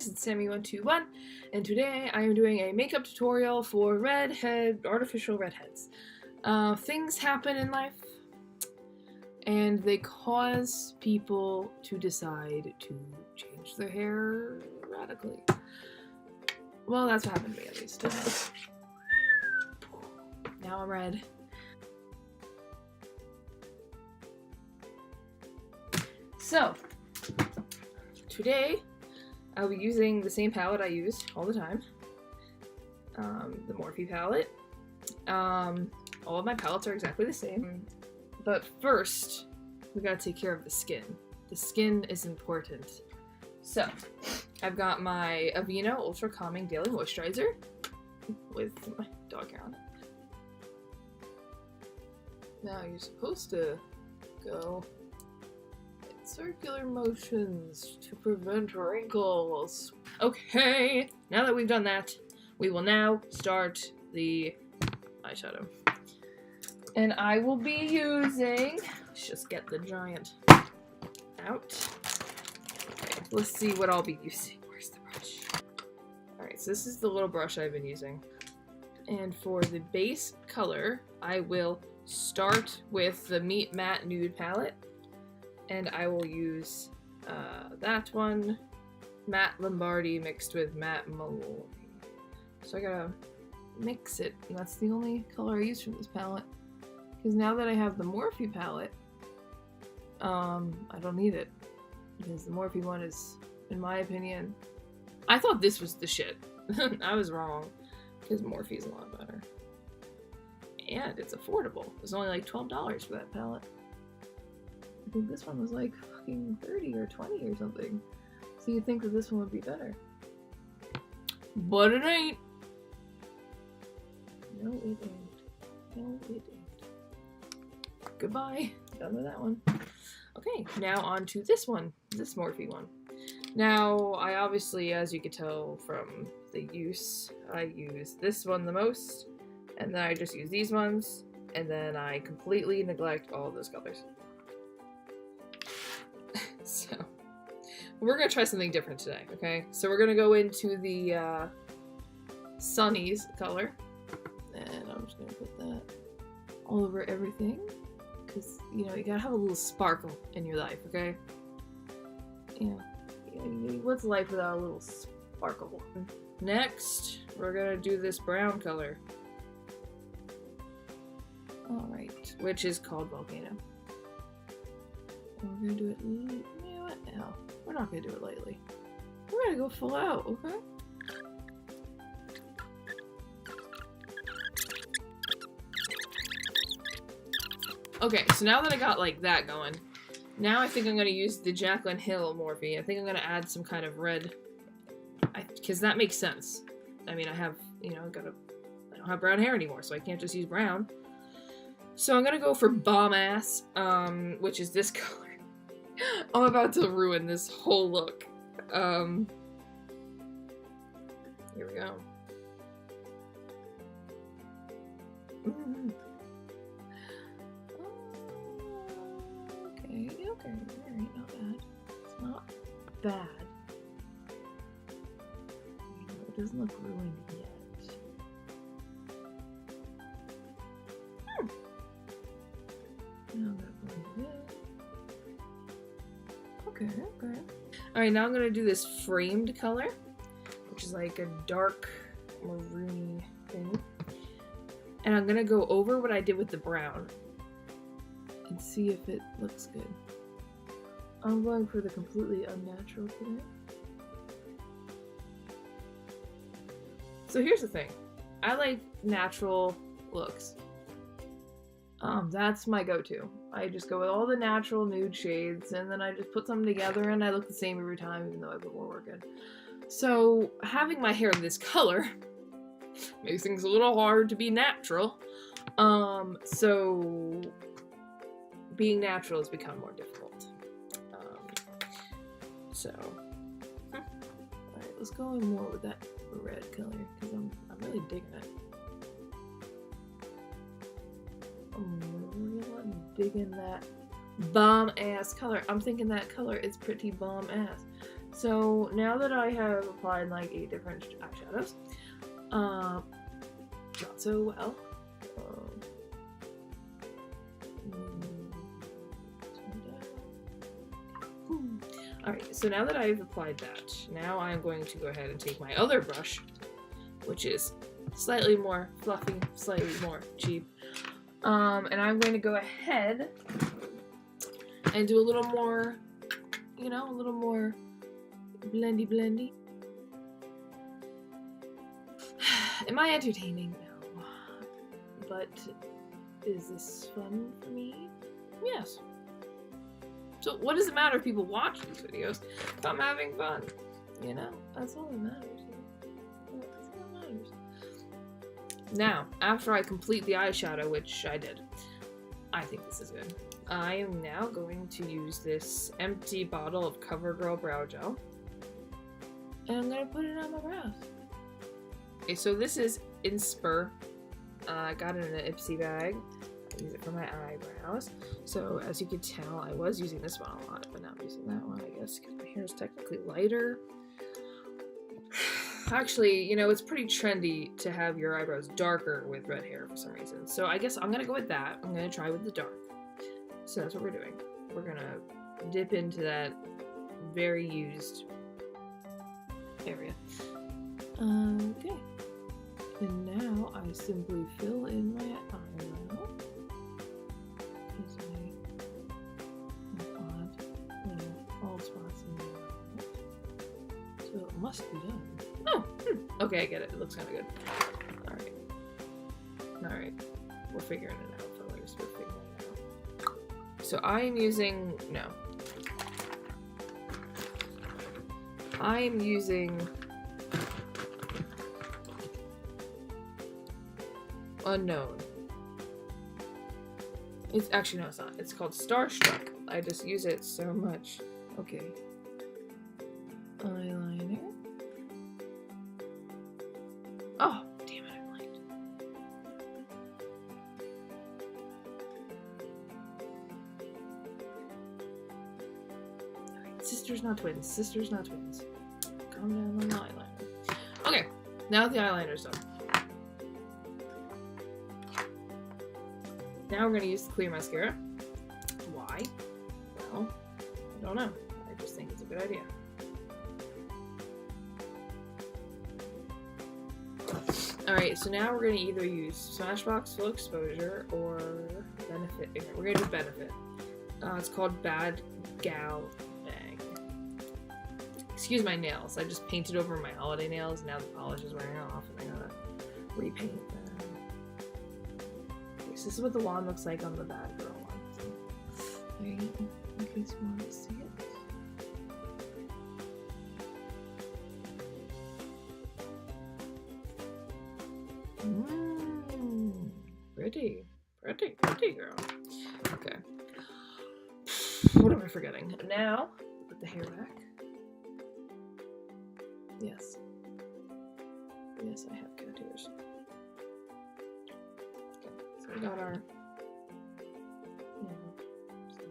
This is Sammy121, and today I am doing a makeup tutorial for artificial redheads. Things happen in life, and they cause people to decide to change their hair radically. Well, that's what happened to me, at least. Now I'm red. So, today I'll be using the same palette I use all the time, the Morphe palette. All of my palettes are exactly the same, but first we gotta take care of the skin. The skin is important. So, I've got my Aveeno Ultra Calming Daily Moisturizer with my dog hair on it. Now you're supposed to go in circular motions to prevent wrinkles. Okay, now that we've done that, we will now start the eyeshadow. And I will be using, let's just get the giant out. Okay, let's see what I'll be using. Where's the brush? Alright, so this is the little brush I've been using. And for the base color, I will start with the Meet Matte Nude palette. And I will use that one, Matte Lombardi mixed with Matte Malone. So I gotta mix it, and that's the only color I use from this palette. Because now that I have the Morphe palette, I don't need it. Because the Morphe one is, in my opinion, I thought this was the shit. I was wrong. Because Morphe is a lot better. And it's affordable. It was only like $12 for that palette. I think this one was like fucking 30 or 20 or something. So you'd think that this one would be better. But it ain't. No, it ain't. No, it ain't. Goodbye. Done with that one. Okay, now on to this one. This Morphe one. Now, I obviously, as you can tell from the use, I use this one the most. And then I just use these ones. And then I completely neglect all of those colors. So, we're gonna try something different today, okay? So we're gonna go into the Sunny's color, and I'm just gonna put that all over everything, because, you know, you gotta have a little sparkle in your life, okay? Yeah, what's life without a little sparkle? Next, we're gonna do this brown color. Alright, which is called Volcano. And we're gonna do it, you know what, no, we're not gonna do it lightly. We're gonna go full out, okay? Okay, so now that I got like that going, now I think I'm gonna use the Jaclyn Hill Morphe. I think I'm gonna add some kind of red, because that makes sense. I mean, I have, you know, I don't have brown hair anymore, so I can't just use brown. So I'm gonna go for Bomb Ass, which is this color. I'm about to ruin this whole look. Here we go. Okay, alright, not bad. It's not bad. It doesn't look ruined yet. Now I'm gonna blend it in. Okay. Alright, now I'm gonna do this framed color, which is like a dark maroony thing. And I'm gonna go over what I did with the brown and see if it looks good. I'm going for the completely unnatural today. So here's the thing. I like natural looks. That's my go-to. I just go with all the natural nude shades, and then I just put them together, and I look the same every time, even though I put more work in. So, having my hair this color makes things a little hard to be natural. So being natural has become more difficult. Alright, let's go in more with that red color, because I'm really digging it. I'm really digging that bomb ass color. I'm thinking that color is pretty bomb ass. So now that I have applied like 8 different eyeshadows, not so well. Alright, so now that I've applied that, now I'm going to go ahead and take my other brush, which is slightly more fluffy, slightly more cheap, and I'm going to go ahead and do a little more, you know, a little more blendy. Am I entertaining? No. But is this fun for me? Yes. So what does it matter if people watch these videos if I'm having fun? You know? That's all that matters. That's all that matters. Now, after I complete the eyeshadow, which I did, I think this is good. I am now going to use this empty bottle of CoverGirl Brow Gel. And I'm going to put it on my brows. Okay, so this is Inspire. I got it in an Ipsy bag. I use it for my eyebrows. So as you can tell, I was using this one a lot, but now I'm using that one, I guess, because my hair is technically lighter. Actually, you know, it's pretty trendy to have your eyebrows darker with red hair for some reason. So I guess I'm going to go with that. I'm going to try with the dark. So that's what we're doing. We're going to dip into that very used area. Okay. And now I simply fill in my eyebrow. Because I have odd little bald spots in my eyebrow. So it must be done. Oh! Okay, I get it. It looks kind of good. Alright. Alright. We're figuring it out, fellas. We're figuring it out. So I am using... No. I am using... Unknown. It's actually, no, it's not. It's called Starstruck. I just use it so much. Okay. Eyeliner. Oh, damn it, I'm blind. Alright, sisters, not twins. Sisters, not twins. Calm down on the eyeliner. Okay, now that the eyeliner's done. Now we're going to use the clear mascara. Why? Well, I don't know. I just think it's a good idea. Alright, so now we're going to either use Smashbox Full Exposure or Benefit. We're going to do Benefit. It's called Bad Gal Bang. Excuse my nails. I just painted over my holiday nails. Now the polish is wearing off and I gotta repaint them. So this is what the wand looks like on the Bad Girl one. There you go, in case you want to see it. Pretty girl. Okay. What am I forgetting? Now, put the hair back. Yes. Yes, I have cat ears. We got our stuff.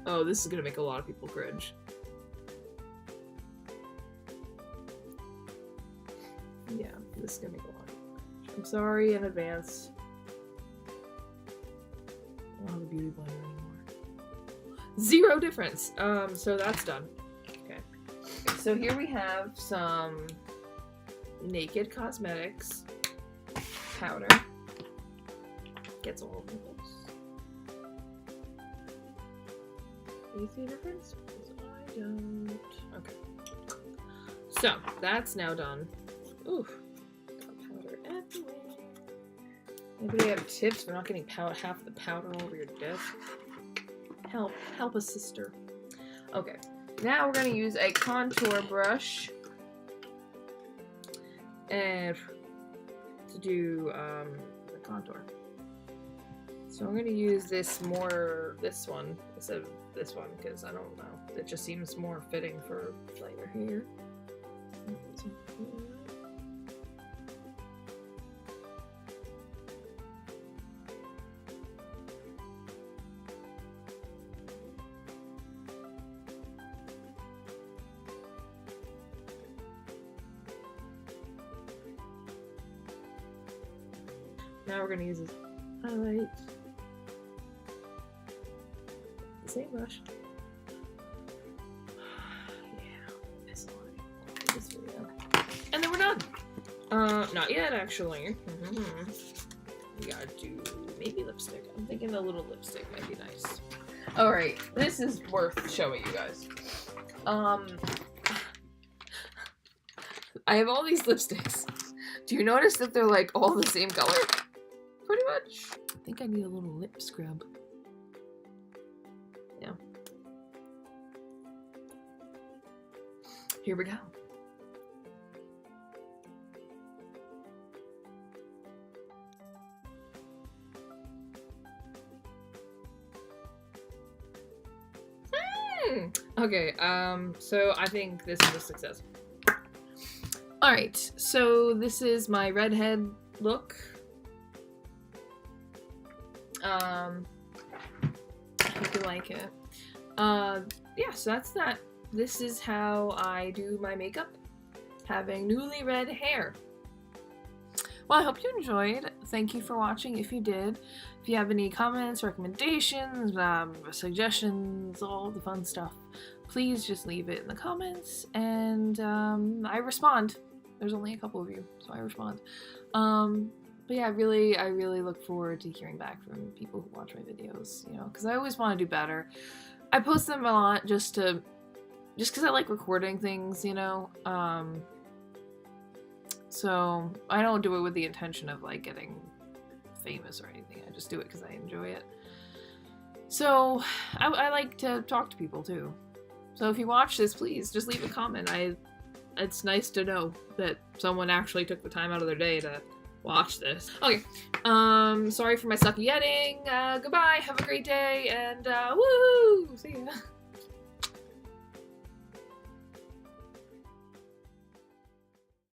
Oh, this is gonna make a lot of people cringe. Yeah, this is gonna make a lot of people cringe. I'm sorry in advance. I don't have a beauty blender anymore. Zero difference! So that's done. Okay. So here we have some Naked Cosmetics powder. Gets all over this. Do you see a difference? I don't. Okay. So, that's now done. Oof. Got powder everywhere. Anybody have tips for not getting half the powder all over your desk? Help a sister. Okay. Now we're going to use a contour brush. And to do the contour. So I'm going to use this one instead of this one because I don't know. It just seems more fitting for lighter hair. Now we're gonna use this highlight. The same brush. Yeah, this one. This video. And then we're done. Not yet, actually. We gotta do maybe lipstick. I'm thinking a little lipstick might be nice. Alright, this is worth showing you guys. I have all these lipsticks. Do you notice that they're like all the same color? Pretty much. I think I need a little lip scrub. Yeah. Here we go. Okay, so I think this is a success. Alright, so this is my redhead look. I hope you like it. Yeah, so that's that. This is how I do my makeup, having newly red hair. Well, I hope you enjoyed. Thank you for watching if you did. If you have any comments, recommendations, suggestions, all the fun stuff, please just leave it in the comments, and I respond. There's only a couple of you, so I respond. But yeah, I really look forward to hearing back from people who watch my videos, you know, because I always want to do better. I post them a lot just because I like recording things, you know. So I don't do it with the intention of like getting famous or anything. I just do it because I enjoy it. So I like to talk to people too. So if you watch this, please just leave a comment. It's nice to know that someone actually took the time out of their day to watch this. Okay, sorry for my sucky editing. Goodbye, have a great day, and woo! See ya.